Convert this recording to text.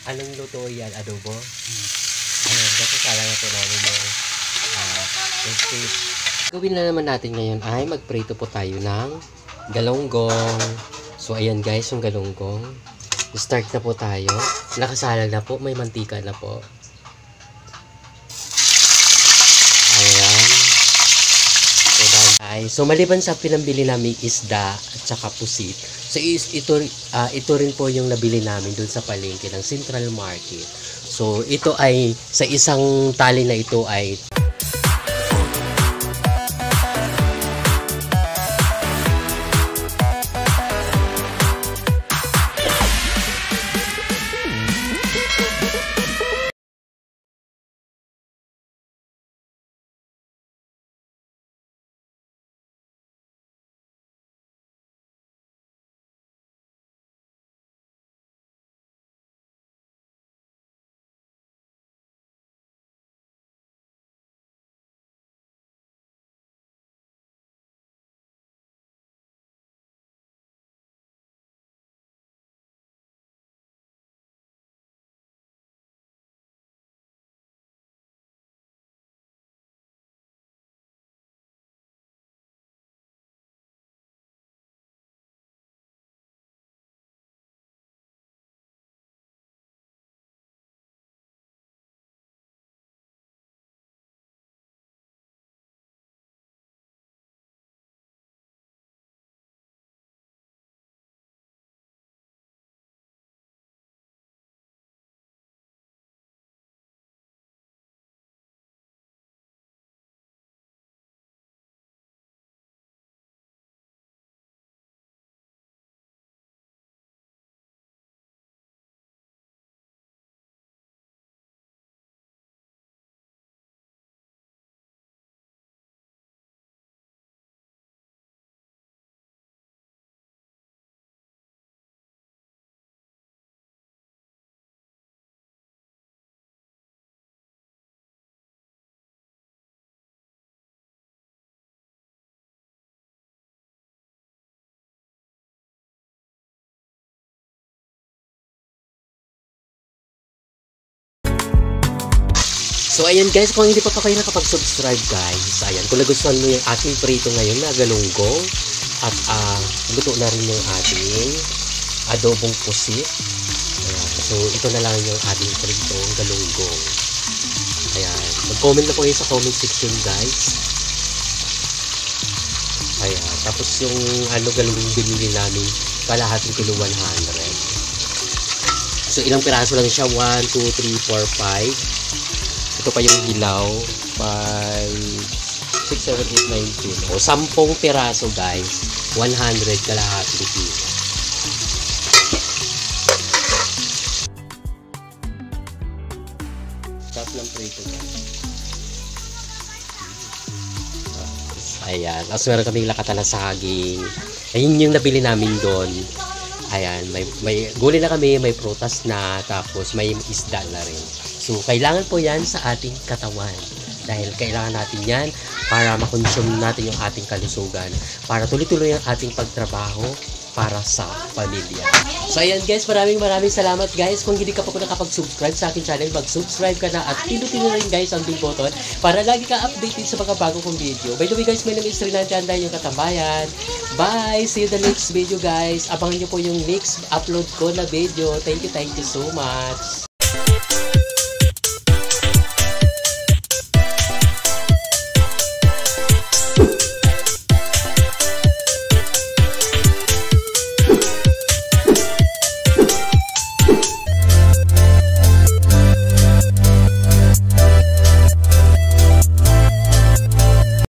Anong luto yan? Adobo? Ayan, kasi kala na po namin yung steak. Gawin na naman natin ngayon ay magprito po tayo ng galunggong. So, ayan guys, yung galunggong. Start na po tayo. Nakasalang na po, may mantika na po. Ayan. So, maliban sa pinambili namin isda at saka pusit. So, ito rin po yung nabili namin dun sa palengke ng Central Market. So, ito ay, sa isang tali na ito ay So, ayan guys, kung hindi pa kayo nakapag-subscribe guys, ayan, kung nagustuhan mo yung ating prito ngayon na galunggong at luto na rin yung ating adobong pusit. Ayan, so, ito na lang yung ating pritong galunggong. Ayan, mag-comment na po kayo sa comment section guys. Ayan, tapos yung galunggong binili namin, kalahating kilo 100. So, ilang piraso lang siya? 1, 2, 3, 4, 5. Ito pa yung hilaw. 5, 6, 7, 8, 9, 10. O, 10 piraso guys. 100 kalahating kilo. Stop lang prito guys. Ayan. Tapos meron kaming lakatan na saging. Ayun yung nabili namin doon. Ayan. May gulay na kami. May prutas na. Tapos may isda na rin. So, kailangan po yan sa ating katawan. Dahil kailangan natin yan para makonsume natin yung ating kalusugan. Para tuloy-tuloy ang ating pagtrabaho para sa pamilya. So, ayan guys, maraming salamat guys. Kung hindi ka pa po nakapag-subscribe sa aking channel, mag-subscribe ka na at pinutin na rin guys ang bell button para lagi ka updated sa mga bago kong video. By the way guys, my name is Renan Chanda, yung katambayan. Bye! See you the next video guys. Abangan nyo po yung next upload ko na video. Thank you so much.